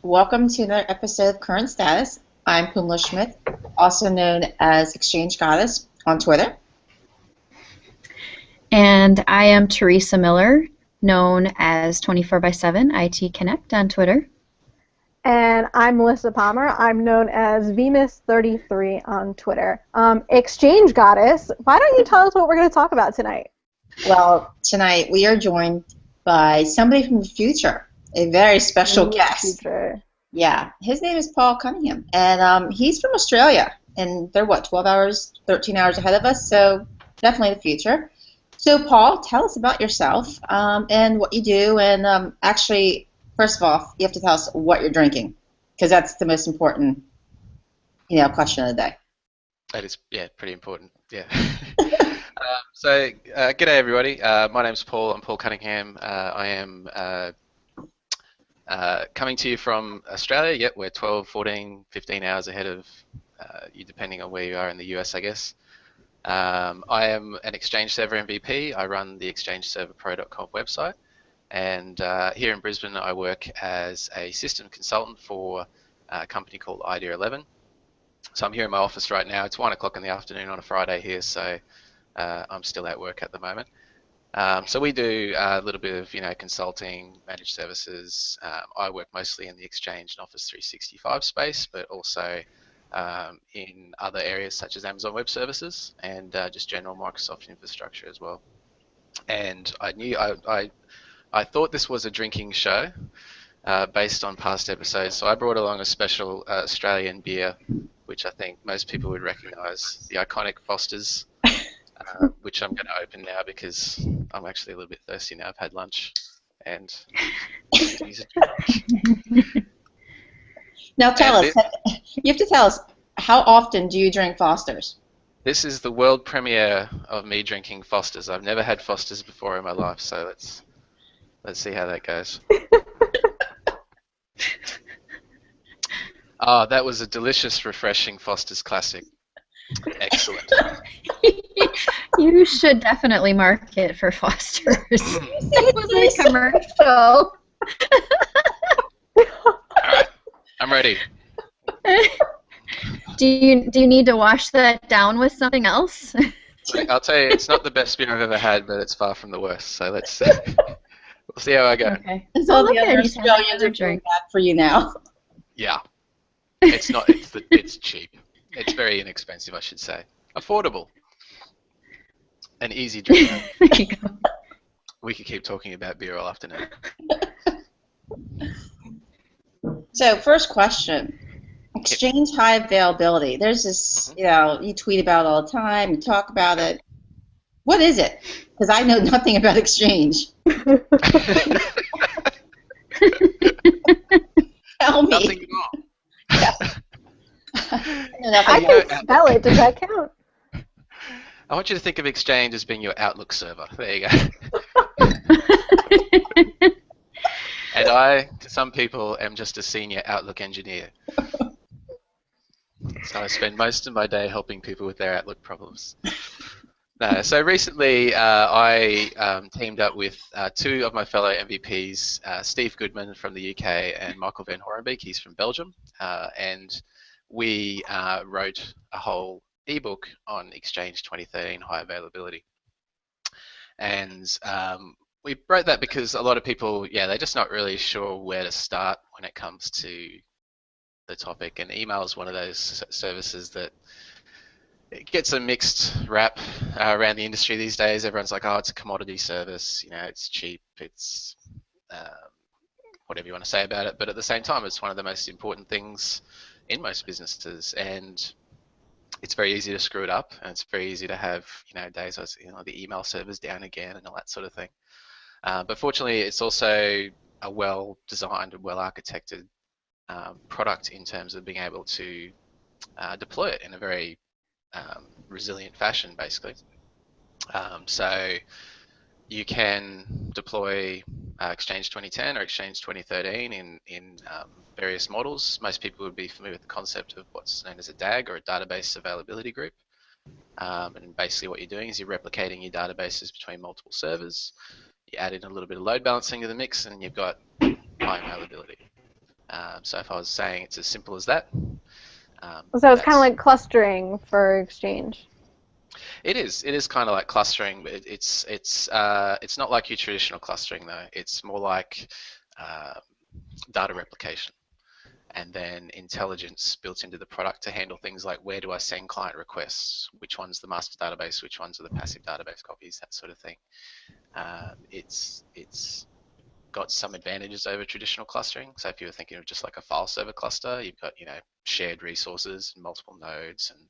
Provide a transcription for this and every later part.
Welcome to another episode of Current Status. I'm Pumla Schmidt, also known as Exchange Goddess on Twitter. And I am Teresa Miller, known as 24/7 IT Connect on Twitter. And I'm Melissa Palmer. I'm known as Venus33 on Twitter. Exchange Goddess, why don't you tell us what we're going to talk about tonight? Well, tonight we are joined by somebody from the future, a very special guest. Future. Yeah, his name is Paul Cunningham, and he's from Australia, and they're, 12 hours, 13 hours ahead of us, so definitely the future. So, Paul, tell us about yourself and what you do, and actually, first of all, you have to tell us what you're drinking, because that's the most important, question of the day. That is, pretty important, yeah. G'day everybody. My name's Paul. I'm Paul Cunningham. I am coming to you from Australia. Yep, we're 12, 14, 15 hours ahead of you, depending on where you are in the US, I guess. I am an Exchange Server MVP. I run the ExchangeServerPro.com website. And here in Brisbane, I work as a system consultant for a company called Idea11. So I'm here in my office right now. It's 1 o'clock in the afternoon on a Friday here, so I'm still at work at the moment. So we do a little bit of, consulting, managed services. I work mostly in the Exchange and Office 365 space, but also in other areas such as Amazon Web Services and just general Microsoft infrastructure as well. And I thought this was a drinking show based on past episodes, so I brought along a special Australian beer, which I think most people would recognise, the iconic Foster's. Which I'm going to open now because I'm actually a little bit thirsty now. I've had lunch and Now tell us, you have to tell us, how often do you drink Foster's? This is the world premiere of me drinking Foster's. I've never had Foster's before in my life, so let's see how that goes. Oh, that was a delicious, refreshing Foster's Classic. Excellent. You should definitely market for Foster's. It was a commercial. Alright, I'm ready. Do you need to wash that down with something else? I'll tell you, it's not the best beer I've ever had, but it's far from the worst. So we'll see how I go. Okay. So the other Australians are doing that for you now. Yeah. It's not. It's cheap. It's very inexpensive, I should say. Affordable. An easy drink. There you go. We could keep talking about beer all afternoon. So, first question. Exchange high availability. There's this, you tweet about it all the time, you talk about it. What is it? Because I know nothing about Exchange. Tell me. Nothing at all. Yeah. I can spell it. Does that count? I want you to think of Exchange as being your Outlook server. There you go. And I, to some people, am just a senior Outlook engineer. So I spend most of my day helping people with their Outlook problems. So recently, I teamed up with two of my fellow MVPs, Steve Goodman from the UK and Michael Van Horenbeek, he's from Belgium, and we wrote a whole ebook on Exchange 2013 high availability. And we wrote that because a lot of people, they're just not really sure where to start when it comes to the topic. And email is one of those services that it gets a mixed rap around the industry these days. Everyone's like, oh, it's a commodity service, it's cheap, it's whatever you want to say about it. But at the same time, it's one of the most important things in most businesses, and it's very easy to screw it up, and it's very easy to have days where the email server's down again and all that sort of thing. But fortunately, it's also a well-designed and well-architected product in terms of being able to deploy it in a very resilient fashion, basically. So you can deploy Exchange 2010 or Exchange 2013 in various models. Most people would be familiar with the concept of what's known as a DAG, or a database availability group. And basically what you're doing is you're replicating your databases between multiple servers. You add in a little bit of load balancing to the mix, and you've got high availability. So if I was saying it's as simple as that. So it's kind of like clustering for Exchange. It is. It is kind of like clustering, but it's not like your traditional clustering though. It's more like data replication, and then intelligence built into the product to handle things like where do I send client requests, which one's the master database, which one's are the passive database copies, that sort of thing. It's got some advantages over traditional clustering. So if you were thinking of just like a file server cluster, you've got shared resources and multiple nodes, and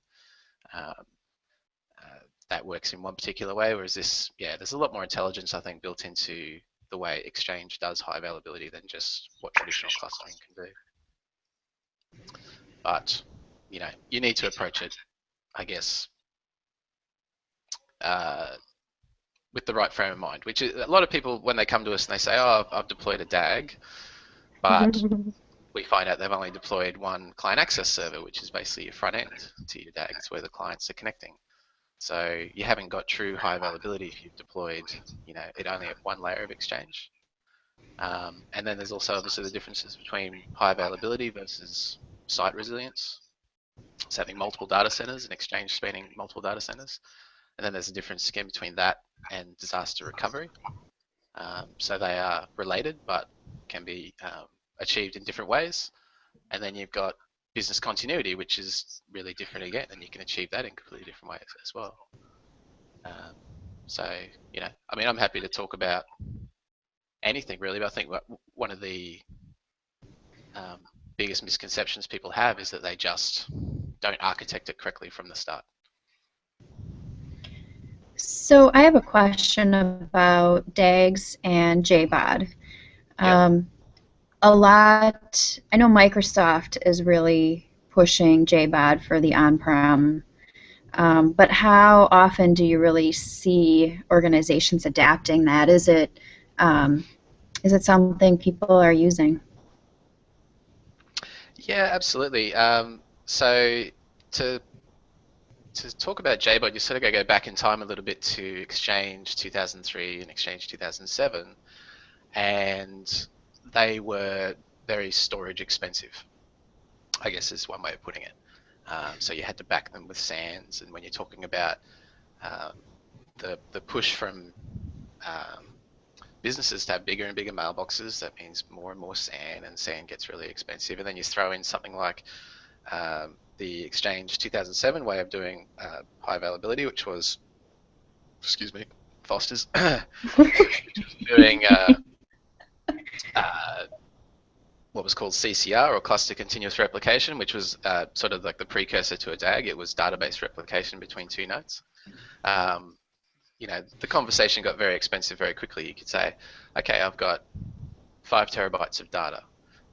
that works in one particular way. Whereas this, there's a lot more intelligence I think built into the way Exchange does high availability than just what traditional clustering can do. But you need to approach it, I guess, with the right frame of mind, which is a lot of people when they come to us and they say, oh, I've deployed a DAG, but we find out they've only deployed one client access server, which is basically your front end to your DAG. It's where the clients are connecting. So you haven't got true high availability if you've deployed, it only at one layer of Exchange. And then there's also obviously the differences between high availability versus site resilience. It's having multiple data centers and Exchange spanning multiple data centers. And then there's a difference again between that and disaster recovery. So they are related, but can be achieved in different ways. And then you've got business continuity, which is really different again, and you can achieve that in completely different ways as well. So, I'm happy to talk about anything really, but I think one of the biggest misconceptions people have is that they just don't architect it correctly from the start. So I have a question about DAGs and JBOD. Yep. I know Microsoft is really pushing JBOD for the on-prem, but how often do you really see organizations adapting that? Is it something people are using? Yeah, absolutely. So to talk about JBOD, you sort of got to go back in time a little bit to Exchange 2003 and Exchange 2007, and they were very storage expensive, I guess is one way of putting it. So you had to back them with SANs, and when you're talking about the push from businesses to have bigger and bigger mailboxes, that means more and more SAN, and SAN gets really expensive. And then you throw in something like the Exchange 2007 way of doing high availability, which was, Foster's, doing what was called CCR, or Cluster Continuous Replication, which was sort of like the precursor to a DAG. It was database replication between two nodes. The conversation got very expensive very quickly. You could say, okay, I've got 5 terabytes of data.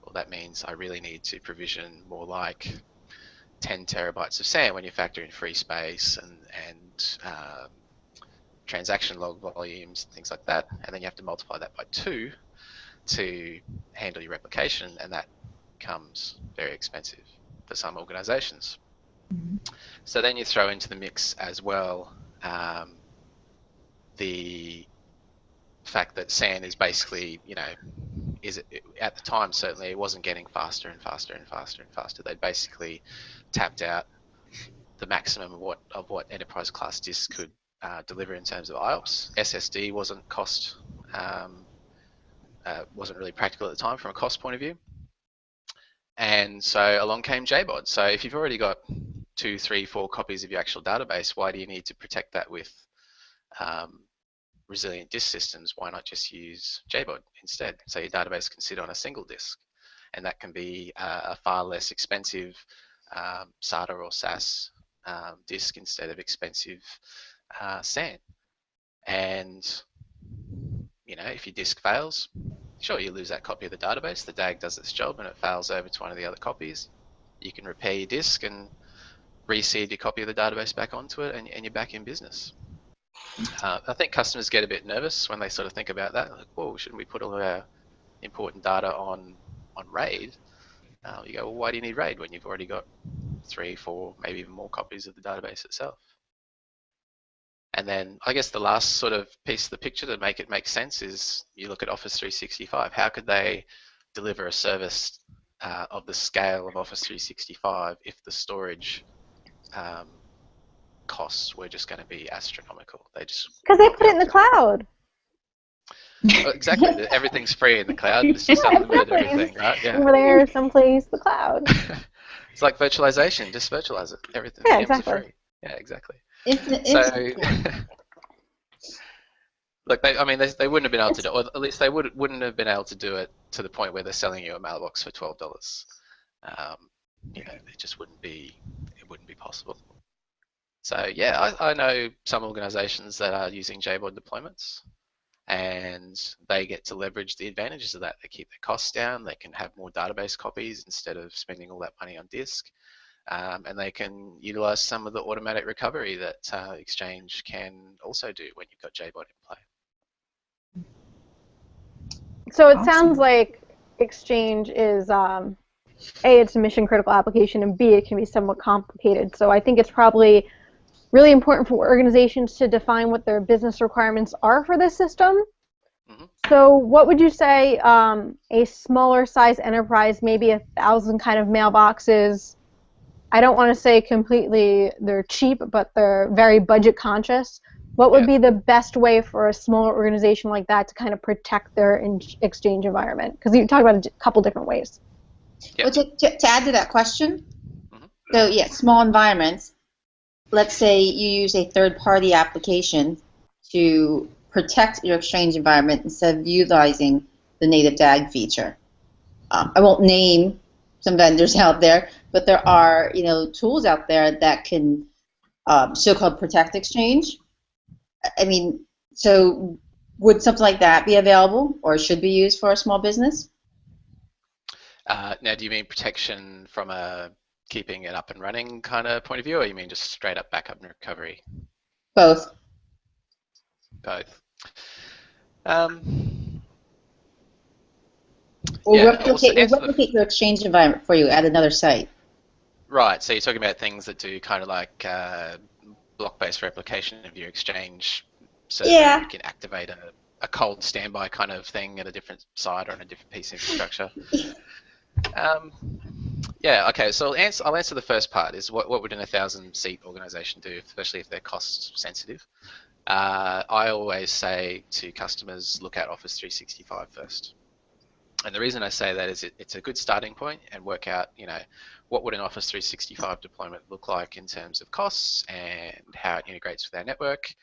Well, that means I really need to provision more like 10 terabytes of SAN when you factor in free space and transaction log volumes, things like that. And then you have to multiply that by 2 to handle your replication, and that becomes very expensive for some organizations. Mm-hmm. So then you throw into the mix as well the fact that SAN is basically, at the time certainly it wasn't getting faster and faster and faster and faster. They basically tapped out the maximum of what enterprise class disks could deliver in terms of IOPS. SSD wasn't wasn't really practical at the time from a cost point of view. And so along came JBOD. So if you've already got 2, 3, 4 copies of your actual database, why do you need to protect that with resilient disk systems? Why not just use JBOD instead? So your database can sit on a single disk, and that can be a far less expensive SATA or SAS disk instead of expensive SAN. And if your disk fails, sure, you lose that copy of the database. The DAG does its job and it fails over to one of the other copies. You can repair your disk and reseed your copy of the database back onto it, and you're back in business. I think customers get a bit nervous when they sort of think about that. Like, whoa, shouldn't we put all of our important data on RAID? You go, well, why do you need RAID when you've already got 3, 4, maybe even more copies of the database itself? And then I guess the last sort of piece of the picture to make it make sense is you look at Office 365. How could they deliver a service of the scale of Office 365 if the storage costs were just going to be astronomical. They just Because they put it in the cloud. Well, exactly. Everything's free in the cloud. It's just unlimited everything, right? Yeah. Over there, someplace, the cloud. It's like virtualization. Just virtualize it. Everything. Yeah, VMs exactly. are free. Yeah, exactly. It's Look, they wouldn't have been able to do it, or at least they wouldn't have been able to do it to the point where they're selling you a mailbox for $12. It just wouldn't be possible. So yeah, I know some organizations that are using JBOD deployments, and they get to leverage the advantages of that. They keep their costs down, they can have more database copies instead of spending all that money on disk, and they can utilize some of the automatic recovery that Exchange can also do when you've got JBOD in play. So it sounds like Exchange is, A, it's a mission critical application, and B, it can be somewhat complicated. So I think it's probably really important for organizations to define what their business requirements are for this system. Mm-hmm. So what would you say a smaller size enterprise, maybe 1,000 kind of mailboxes, I don't want to say completely they're cheap, but they're very budget conscious. What would be the best way for a smaller organization like that to kind of protect their Exchange environment? Because you talked about a couple different ways. Well, to add to that question, so yeah, small environments. Let's say you use a third-party application to protect your Exchange environment instead of utilizing the native DAG feature. I won't name some vendors out there, but there are tools out there that can so-called protect Exchange. I mean, so would something like that be available or should be used for a small business? Now, do you mean protection from a keeping it up and running kind of point of view, or you mean just straight up backup and recovery? Both. Both. Or replicate your Exchange environment for you at another site. Right, so you're talking about things that do kind of like block-based replication of your Exchange, so you can activate a cold standby kind of thing at a different site or on a different piece of infrastructure. Okay, so I'll answer the first part, is what would an 1,000-seat organization do, especially if they're cost sensitive? I always say to customers, look at Office 365 first. And the reason I say that is it's a good starting point, and work out, what would an Office 365 deployment look like in terms of costs and how it integrates with our network,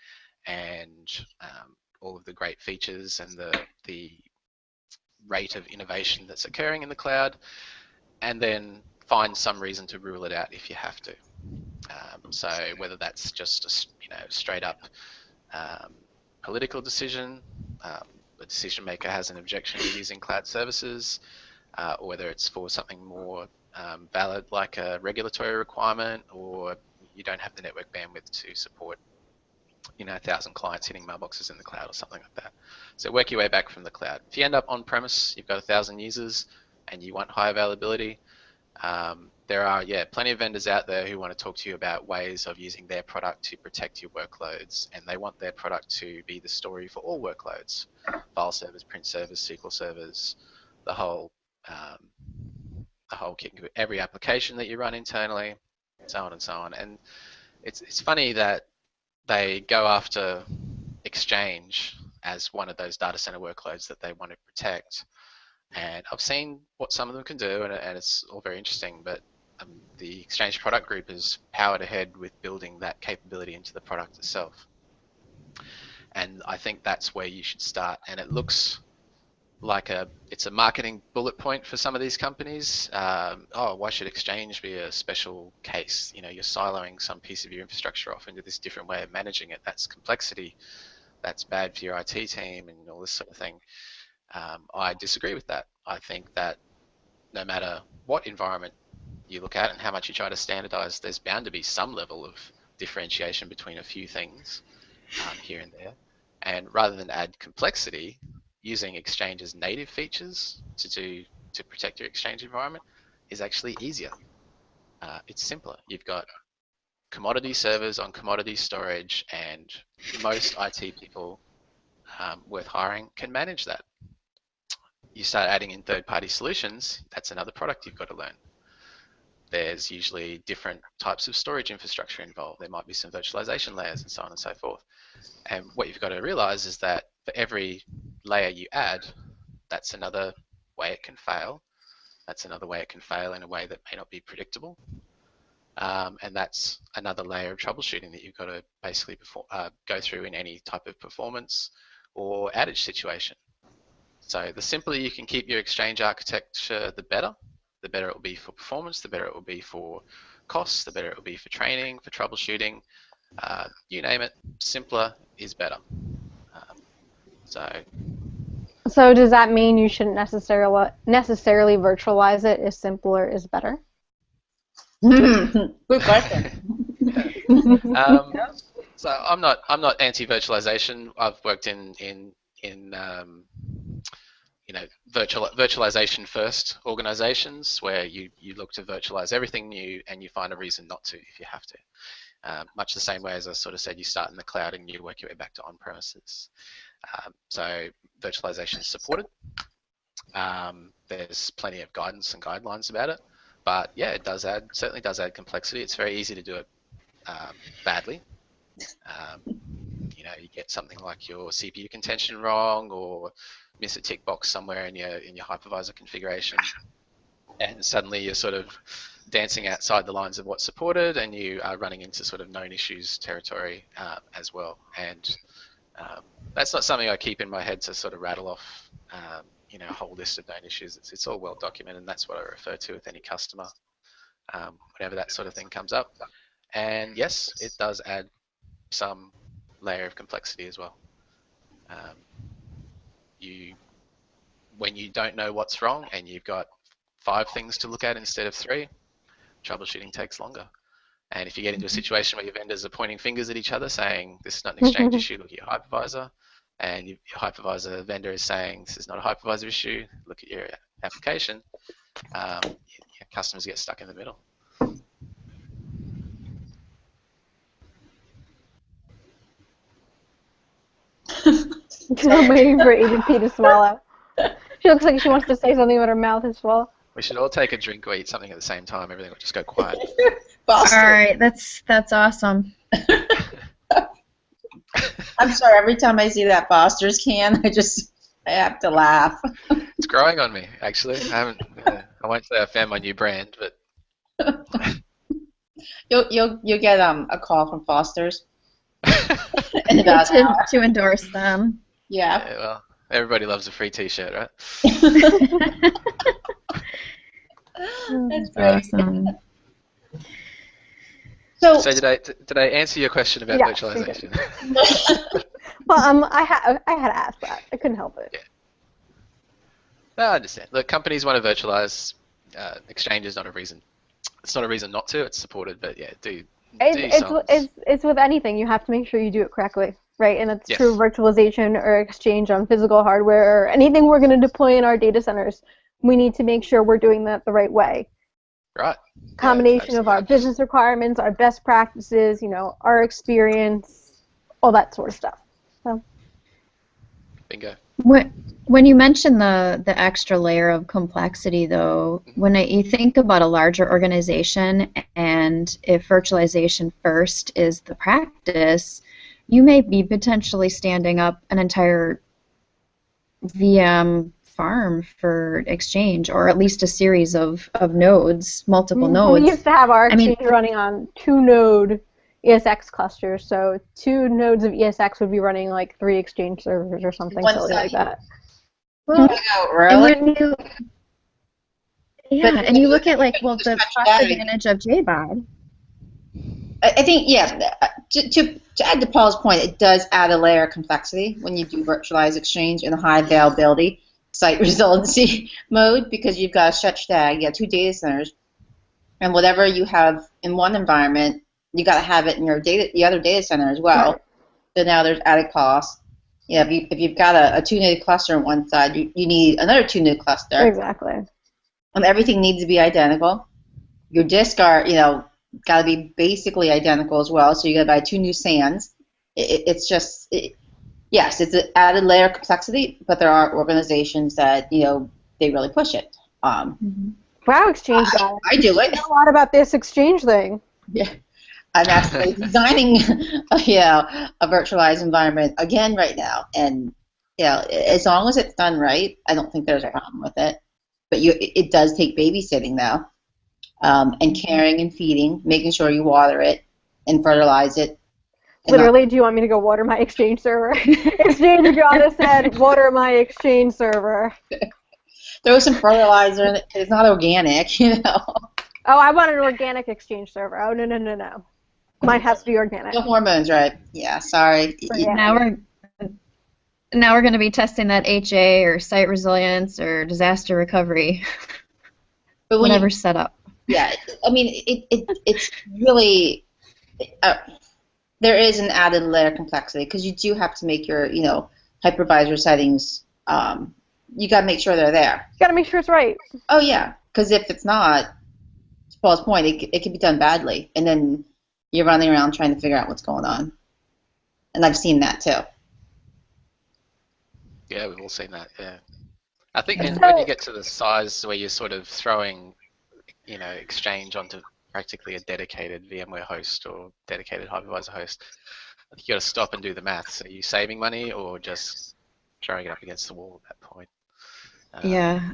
and all of the great features and the rate of innovation that's occurring in the cloud, and then find some reason to rule it out if you have to. So whether that's just a straight up political decision, the decision maker has an objection to using cloud services, or whether it's for something more valid like a regulatory requirement, or you don't have the network bandwidth to support 1,000 clients hitting mailboxes in the cloud or something like that. So work your way back from the cloud. If you end up on premise, you've got 1,000 users and you want high availability, there are plenty of vendors out there who want to talk to you about ways of using their product to protect your workloads, and they want their product to be the story for all workloads: file servers, print servers, SQL servers, the whole kit, every application that you run internally, so on and so on. And it's funny that they go after Exchange as one of those data center workloads that they want to protect. And I've seen what some of them can do, and it's all very interesting, but the Exchange product group is powered ahead with building that capability into the product itself. And I think that's where you should start. And it looks like it's a marketing bullet point for some of these companies. Why should Exchange be a special case? You're siloing some piece of your infrastructure off into this different way of managing it. That's complexity. That's bad for your IT team and all this sort of thing. I disagree with that. I think that no matter what environment you look at and how much you try to standardize, there's bound to be some level of differentiation between a few things here and there. And rather than add complexity, using Exchange's native features to protect your Exchange environment is actually easier. It's simpler. You've got commodity servers on commodity storage, and most IT people worth hiring can manage that. you start adding in third-party solutions, that's another product you've got to learn. There's usually different types of storage infrastructure involved. There might be some virtualization layers and so on and so forth. And what you've got to realize is that for every layer you add, that's another way it can fail. That's another way it can fail in a way that may not be predictable. And that's another layer of troubleshooting that you've got to basically go through in any type of performance or outage situation. So the simpler you can keep your Exchange architecture, the better. The better it will be for performance, the better it will be for costs, the better it will be for training, for troubleshooting. You name it, simpler is better. So does that mean you shouldn't necessarily virtualize it if simpler is better? Good question. So I'm not anti-virtualization. I've worked in virtualization first organizations where you look to virtualize everything new and you find a reason not to if you have to. Much the same way as I sort of said, you start in the cloud and you work your way back to on-premises. So virtualization is supported. There's plenty of guidance and guidelines about it, but yeah, it certainly does add complexity. It's very easy to do it badly. You get something like your CPU contention wrong, or miss a tick box somewhere in your hypervisor configuration, and suddenly you're sort of dancing outside the lines of what's supported, and you are running into sort of known issues territory as well. And that's not something I keep in my head to sort of rattle off, a whole list of known issues. It's all well documented, and that's what I refer to with any customer whenever that sort of thing comes up. And yes, it does add some layer of complexity as well. When you don't know what's wrong and you've got 5 things to look at instead of 3, troubleshooting takes longer. And if you get into a situation where your vendors are pointing fingers at each other saying, this is not an Exchange issue, look at your hypervisor, and your hypervisor vendor is saying, this is not a hypervisor issue, look at your application, your customers get stuck in the middle. I'm waiting for Agent P to swallow. She looks like she wants to say something, but her mouth is full. We should all take a drink or eat something at the same time. Everything will just go quiet. All right, that's awesome. I'm sorry. Every time I see that Foster's can, I have to laugh. It's growing on me, actually. I won't say I found my new brand, but you'll get a call from Foster's. to endorse them. Yeah. Well, everybody loves a free T-shirt, right? That's great. Awesome. So did I answer your question about virtualization? Well, I had to ask that. I couldn't help it. Yeah. No, I understand. Look, companies want to virtualize. Exchange is not a reason. It's not a reason not to. It's supported, but yeah, It's with anything. You have to make sure you do it correctly, right? And it's true virtualization or Exchange on physical hardware or anything we're going to deploy in our data centers. We need to make sure we're doing that the right way. Right. Combination of our business requirements, our best practices, our experience, all that sort of stuff. So. Bingo. When you mention the extra layer of complexity, though, when you think about a larger organization and if virtualization first is the practice, you may be potentially standing up an entire VM farm for Exchange, or at least a series of nodes, multiple nodes. We used to have our Exchange running on 2-node ESX clusters, so 2 nodes of ESX would be running like 3 Exchange servers or something silly like that. Well, really? And you look at the cost advantage of JBOD. I think, to add to Paul's point, it does add a layer of complexity when you do virtualize Exchange in a high availability site resiliency mode, because you've got a SHUTSTAG, you have 2 data centers, and whatever you have in one environment, you got to have it in the other data center as well. Right. So now there's added costs. If you've got a 2-node cluster on one side, you need another 2-node cluster. Exactly. And everything needs to be identical. Your disk are, got to be basically identical as well. So you got to buy 2 new SANs. Yes, it's an added layer of complexity, but there are organizations that they really push it. Wow, Exchange guy. I do it. I know a lot about this Exchange thing. Yeah. I'm actually designing, a virtualized environment again right now, and as long as it's done right, I don't think there's a problem with it. But it does take babysitting though, and caring and feeding, making sure you water it and fertilize it. And Literally, do you want me to go water my Exchange server? Exchange John said, water my Exchange server. throw some fertilizer in it. It's not organic, you know. Oh, I want an organic Exchange server. Oh, no. Mine has to be organic. The hormones, right? Yeah, sorry. Yeah. Now we're going to be testing that HA or site resilience or disaster recovery, But when whatever's set up. Yeah, I mean, it's really, there is an added layer of complexity because you do have to make your, hypervisor settings, you got to make sure they're there. You got to make sure it's right. Oh, yeah, because if it's not, to Paul's point, it can be done badly, and then you're running around trying to figure out what's going on. And I've seen that, too. Yeah, we've all seen that, yeah. I think when you get to the size where you're sort of throwing, Exchange onto practically a dedicated VMware host or dedicated hypervisor host, I think you got to stop and do the maths. Are you saving money or just throwing it up against the wall at that point? Yeah.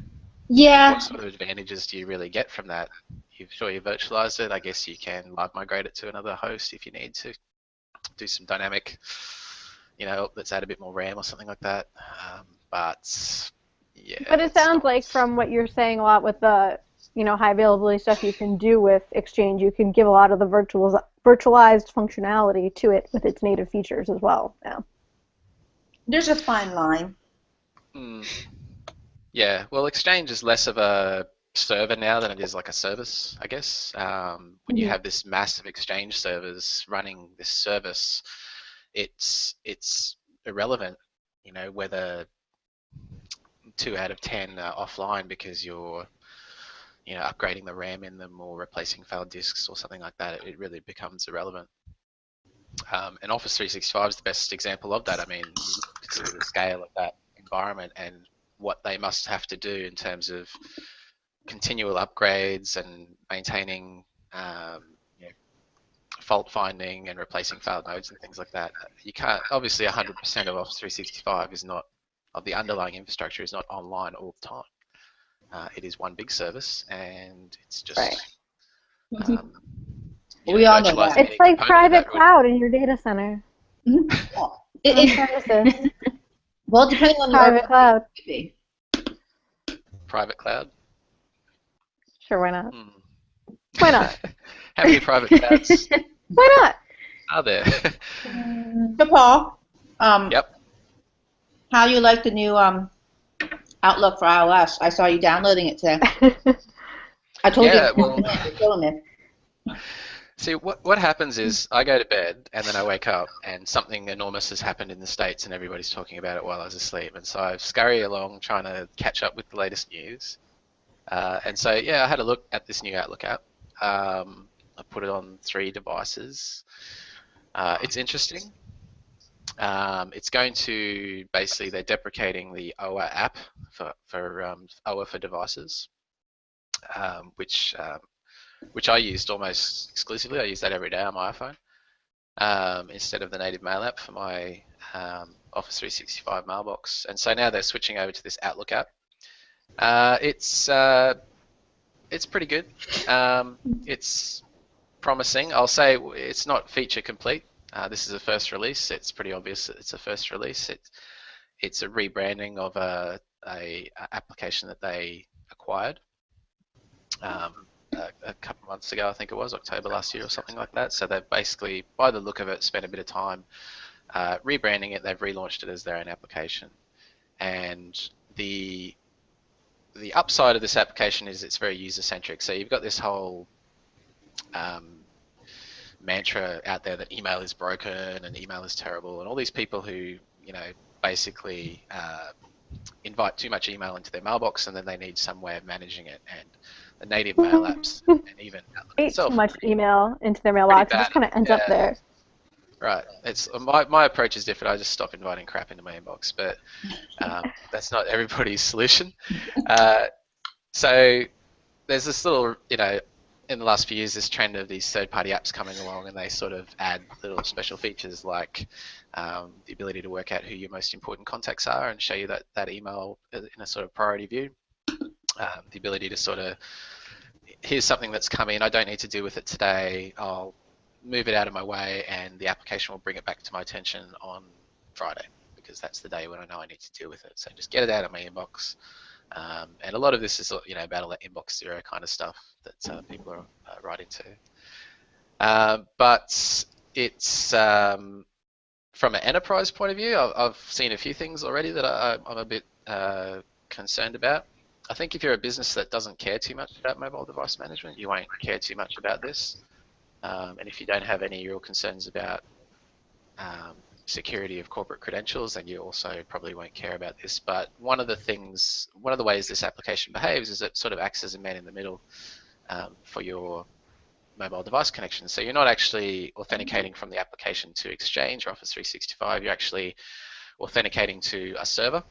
What sort of advantages do you really get from that? You virtualized it. I guess you can live migrate it to another host if you need to do some dynamic, let's add a bit more RAM or something like that. But it sounds like from what you're saying a lot with the high availability stuff you can do with Exchange, you can give a lot of the virtualized functionality to it with its native features as well. Yeah. There's a fine line. Yeah, well, Exchange is less of a server now than it is like a service, I guess. When you have this massive Exchange servers running this service, it's irrelevant, whether 2 out of 10 are offline because you're upgrading the RAM in them or replacing failed disks or something like that. It really becomes irrelevant. And Office 365 is the best example of that. I mean, you consider the scale of that environment and what they must have to do in terms of continual upgrades and maintaining fault finding and replacing failed nodes and things like that. You can't, obviously 100% of Office 365 is not, of the underlying infrastructure is not online all the time. It is one big service, and it's just we all know that. It's like private cloud in your data center. Well, depending on private cloud. Private cloud? Sure, why not? Why not? How many private clouds Why not? are there? So, Paul, Yep. how you like the new Outlook for iOS? I saw you downloading it today. I told you. Well, you're killing me. See, what happens is I go to bed and then I wake up and something enormous has happened in the States and everybody's talking about it while I was asleep. And so I scurry along trying to catch up with the latest news. And so, I had a look at this new Outlook app. I put it on 3 devices. It's interesting. It's going to, basically, they're deprecating the OA app for OA for devices, which I used almost exclusively. I use that every day on my iPhone instead of the native mail app for my Office 365 mailbox. And so now they're switching over to this Outlook app. It's pretty good. It's promising. I'll say it's not feature complete. This is a first release. It's pretty obvious that it's a first release. It's a rebranding of a application that they acquired a couple of months ago. I think it was October last year or something like that. So they've basically, by the look of it, spent a bit of time rebranding it. They've relaunched it as their own application, and the upside of this application is it's very user-centric. So you've got this whole mantra out there that email is broken and email is terrible, and all these people who basically invite too much email into their mailbox and then they need some way of managing it. And the native mail apps and even Outlook itself too much email into their mailbox. It just kind of ends up there. Right. It's my approach is different. I just stop inviting crap into my inbox, but that's not everybody's solution. So there's this little, in the last few years, this trend of these third-party apps coming along, and they sort of add little special features like the ability to work out who your most important contacts are and show you that email in a sort of priority view. The ability to sort of, here's something that's come in, I don't need to deal with it today, I'll move it out of my way and the application will bring it back to my attention on Friday because that's the day when I know I need to deal with it. So just get it out of my inbox. And a lot of this is, about all that inbox zero kind of stuff that people are right into. But it's, from an enterprise point of view, I've seen a few things already that I'm a bit concerned about. I think if you're a business that doesn't care too much about mobile device management, you won't care too much about this. And if you don't have any real concerns about security of corporate credentials, then you also probably won't care about this. But one of the ways this application behaves is it sort of acts as a man in the middle for your mobile device connection. So you're not actually authenticating from the application to Exchange or Office 365. You're actually authenticating to a server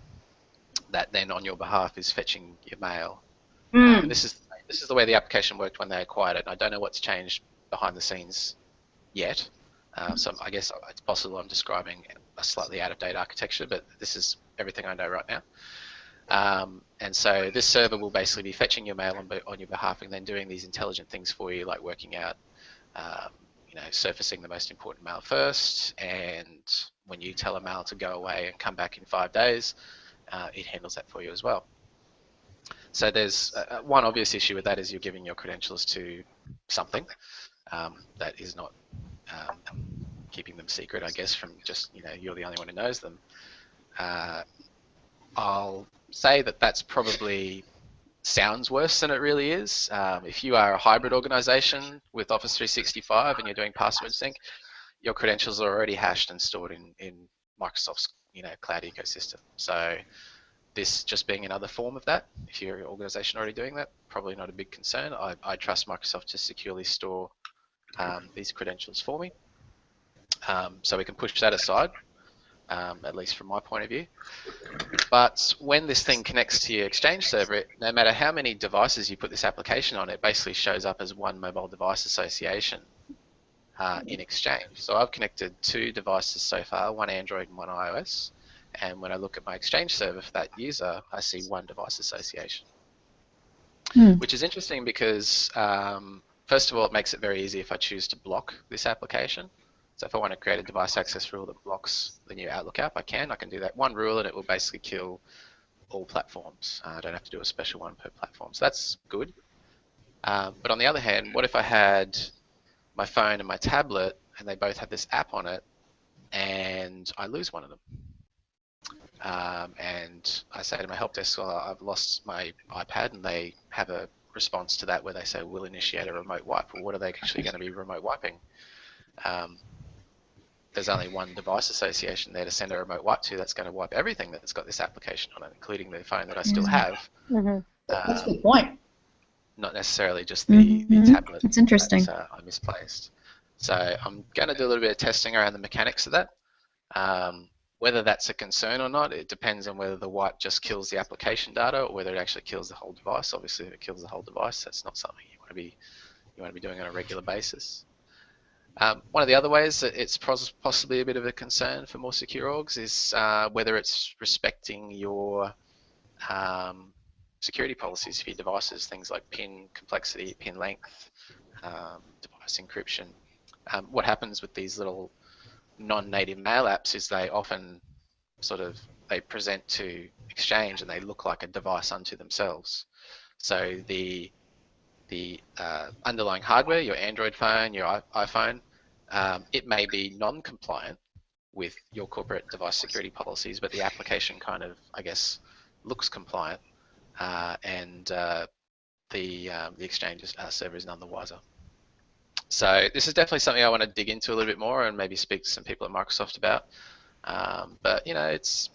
that then on your behalf is fetching your mail. This is the way the application worked when they acquired it. And I don't know what's changed behind the scenes yet. So I guess it's possible I'm describing a slightly out-of-date architecture, but this is everything I know right now. And so this server will basically be fetching your mail on your behalf and then doing these intelligent things for you, like working out, surfacing the most important mail first, and when you tell a mail to go away and come back in 5 days, it handles that for you as well. So there's one obvious issue with that is you're giving your credentials to something that is not keeping them secret, I guess, from just, you're the only one who knows them. I'll say that that's probably sounds worse than it really is. If you are a hybrid organization with Office 365 and you're doing password sync, your credentials are already hashed and stored in Microsoft's cloud ecosystem. So this just being another form of that, if your organization already doing that, probably not a big concern. I trust Microsoft to securely store these credentials for me. So we can push that aside, at least from my point of view. But when this thing connects to your Exchange server, no matter how many devices you put this application on, it basically shows up as one mobile device association in Exchange. So I've connected 2 devices so far, one Android and one iOS. And when I look at my Exchange server for that user, I see one device association. Which is interesting because, first of all, it makes it very easy if I choose to block this application. So if I want to create a device access rule that blocks the new Outlook app, I can do that one rule and it will basically kill all platforms. I don't have to do a special one per platform. So that's good. But on the other hand, what if I had my phone and my tablet and they both have this app on it and I lose one of them? And I say to my help desk, well, I've lost my iPad, and they have a response to that where they say, we'll initiate a remote wipe. Well, what are they actually going to be remote wiping? There's only one device association there to send a remote wipe to that's going to wipe everything that's got this application on it, including the phone that I still have. That's a good point. Not necessarily just the tablet. It's interesting. That I misplaced. So I'm going to do a little bit of testing around the mechanics of that. Whether that's a concern or not, it depends on whether the wipe just kills the application data or whether it actually kills the whole device. Obviously, if it kills the whole device, that's not something you want to be doing on a regular basis. One of the other ways that it's possibly a bit of a concern for more secure orgs is whether it's respecting your security policies for your devices, things like PIN complexity, PIN length, device encryption. What happens with these little non-native mail apps is they often they present to Exchange and they look like a device unto themselves. So the underlying hardware, your Android phone, your iPhone, it may be non-compliant with your corporate device security policies, but the application kind of, I guess, looks compliant, and the Exchange server is none the wiser. So this is definitely something I want to dig into a little bit more and maybe speak to some people at Microsoft about. But it's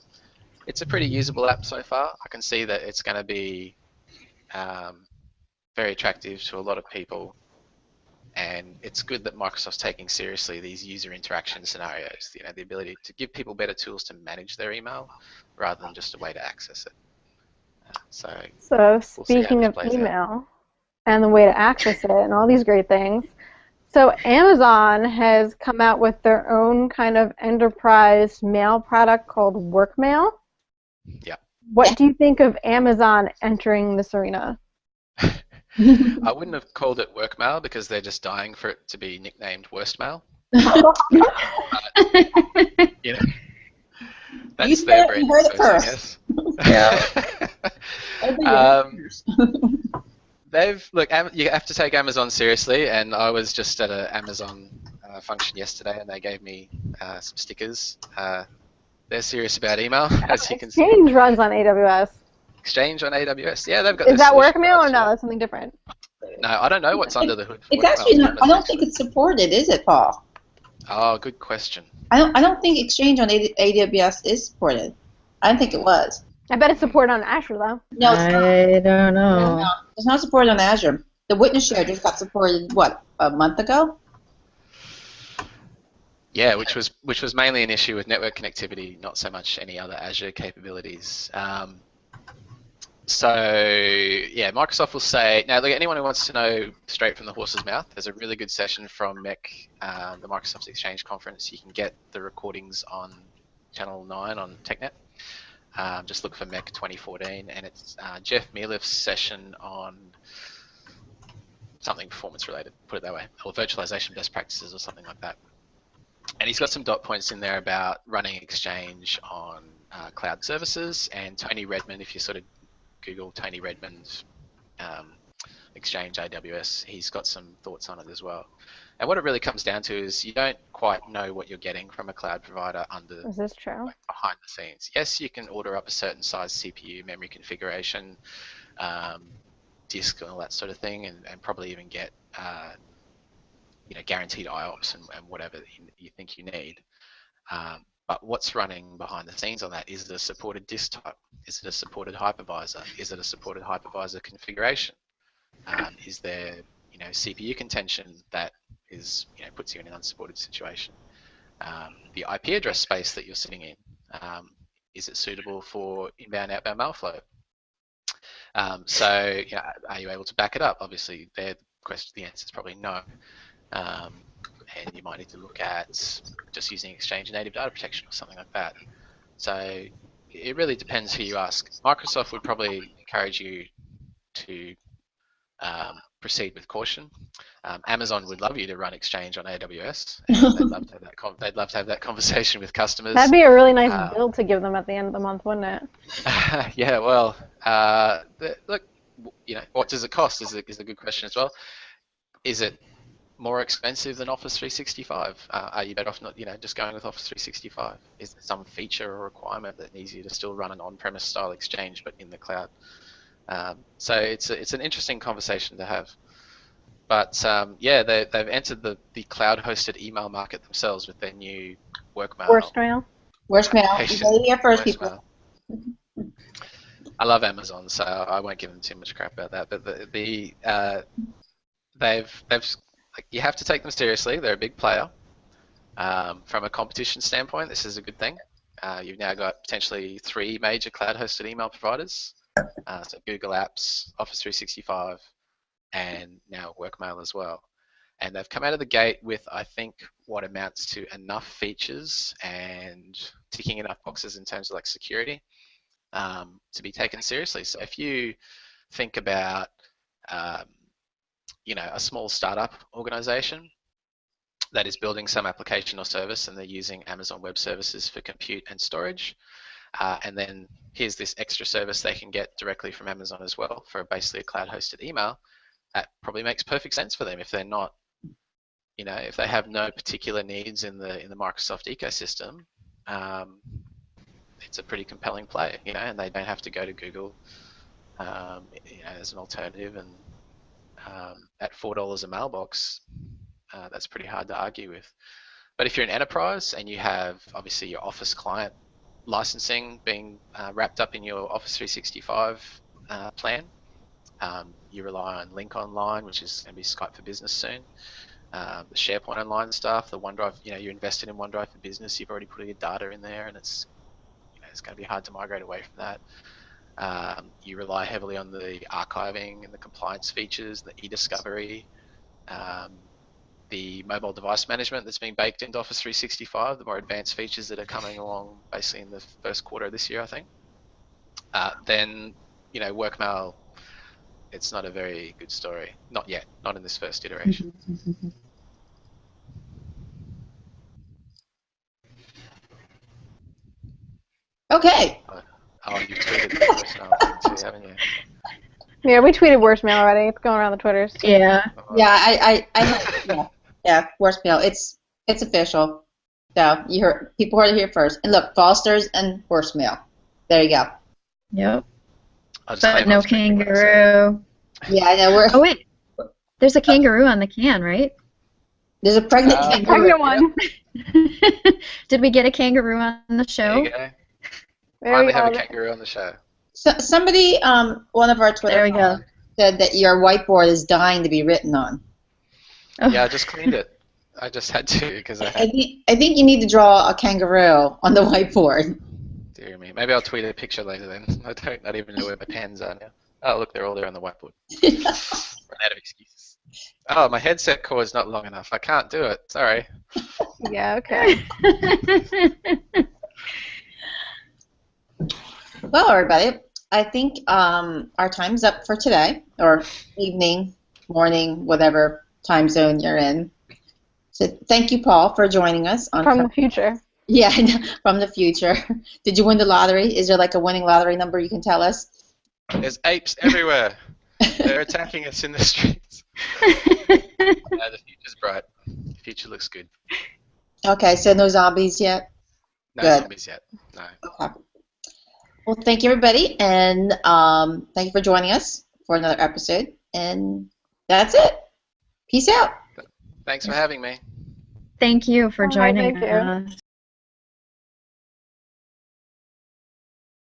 a pretty usable app so far. I can see that it's going to be very attractive to a lot of people, And it's good that Microsoft's taking seriously these user interaction scenarios, the ability to give people better tools to manage their email rather than just a way to access it. So So we'll see how speaking this of plays out. email and the way to access it and all these great things, so Amazon has come out with their own kind of enterprise mail product called Workmail. Yeah. What do you think of Amazon entering this arena? I wouldn't have called it Workmail because they're just dying for it to be nicknamed Worstmail. You know, that's their brand, heard it I first. guess. Yeah. You have to take Amazon seriously, and I was just at an Amazon function yesterday, and they gave me some stickers. They're serious about email, as you can see. Exchange runs on AWS. Exchange on AWS, yeah, they've got. Is that solution Workmail or right, no? yeah. That's something different. No, I don't know what's under the hood. For It's Workmail, actually to be not. I honest, don't think actually. it's supported, is it, Paul? Oh, good question. I don't think Exchange on AWS is supported. I didn't think it was. I bet it's supported on Azure though. No, it's not. I don't know. No, it's not supported on Azure. The Witness Share just got supported, what, a month ago? Yeah, which was mainly an issue with network connectivity, not so much any other Azure capabilities. So yeah, Microsoft will say, now look, anyone who wants to know straight from the horse's mouth, there's a really good session from MEC, the Microsoft Exchange conference. You can get the recordings on Channel 9 on TechNet. Just look for MEC 2014, and it's Jeff Mealiff's session on something performance related, put it that way, or virtualization best practices or something like that. And he's got some dot points in there about running Exchange on cloud services, and Tony Redmond, if you sort of Google Tony Redmond Exchange AWS, he's got some thoughts on it as well. And what it really comes down to is you don't quite know what you're getting from a cloud provider under Is this true? behind the scenes. Yes, you can order up a certain size CPU, memory configuration, disk, and all that sort of thing, and probably even get guaranteed IOPS and whatever you think you need. But what's running behind the scenes on that? Is it a supported disk type? Is it a supported hypervisor? Is it a supported hypervisor configuration? Is there CPU contention that is puts you in an unsupported situation? The IP address space that you're sitting in, is it suitable for inbound outbound mail flow? So are you able to back it up? Obviously, the answer is probably no. And you might need to look at just using Exchange native data protection or something like that. So it really depends who you ask. Microsoft would probably encourage you to proceed with caution. Amazon would love you to run Exchange on AWS, and they'd love to have that conversation with customers. That'd be a really nice bill to give them at the end of the month, wouldn't it? Yeah, well, look, what does it cost is a good question as well. Is it more expensive than Office 365? Are you better off not, just going with Office 365? Is there some feature or requirement that needs you to still run an on-premise style Exchange but in the cloud? So it's an interesting conversation to have. But yeah, they've entered the cloud-hosted email market themselves with their new Workmail. Worstmail. You heard it here first, people. I love Amazon, so I won't give them too much crap about that. But they've you have to take them seriously. They're a big player. From a competition standpoint, this is a good thing. You've now got potentially 3 major cloud-hosted email providers. So Google Apps, Office 365, and now Workmail as well. And they've come out of the gate with, I think, what amounts to enough features and ticking enough boxes in terms of like security to be taken seriously. So if you think about a small startup organization that is building some application or service and they're using Amazon Web Services for compute and storage. And then here's this extra service they can get directly from Amazon as well for basically a cloud-hosted email. That probably makes perfect sense for them if they're not, if they have no particular needs in the Microsoft ecosystem. It's a pretty compelling play, and they don't have to go to Google as an alternative. And at $4 a mailbox, that's pretty hard to argue with. But if you're an enterprise and you have obviously your Office client licensing being wrapped up in your Office 365 plan, You rely on Link Online, which is going to be Skype for Business soon. The SharePoint Online stuff, the OneDrive. You're invested in OneDrive for Business. You've already put your data in there, and it's going to be hard to migrate away from that. You rely heavily on the archiving and the compliance features, the e-discovery, the mobile device management that's being baked into Office 365, the more advanced features that are coming along basically in the first quarter of this year, I think. Then, Workmail, it's not a very good story. Not yet, not in this first iteration. Okay. Oh, you've tweeted the voicemail thing too, haven't you? Yeah, we tweeted voicemail already. It's going around the Twitters. Yeah. Yeah, yeah, voicemail. It's official. So people heard it here first. And look, Foster's and voicemail. There you go. Yep. I'll just But claim I no was drinking when I said kangaroo. Yeah, I know. Oh wait, there's a kangaroo on the can, right? There's a pregnant kangaroo. Pregnant one. Did we get a kangaroo on the There show? you go. There Finally we have a go. kangaroo on the show. So, somebody, one of our There we Twitter go. said that your whiteboard is dying to be written on. Oh. Yeah, I just cleaned it. I just had to because I I had. think you need to draw a kangaroo on the whiteboard. Dear me. Maybe I'll tweet a picture later then. I don't even know where my pens are now. Oh, look, they're all there on the whiteboard. Run out of excuses. Oh, my headset cord is not long enough. I can't do it. Sorry. Yeah, okay. Well, everybody, I think our time's up for today, or evening, morning, whatever time zone you're in. So thank you, Paul, for joining us on From the future. Yeah, I know, from the future. Did you win the lottery? Is there like a winning lottery number you can tell us? There's apes everywhere. They're attacking us in the streets. The future's bright. The future looks good. Okay, so no zombies yet? No Good. zombies yet. No. Okay. Well, thank you, everybody, and thank you for joining us for another episode. And that's it. Peace out. Thanks for having me. Thank you for Oh, joining thank you. us.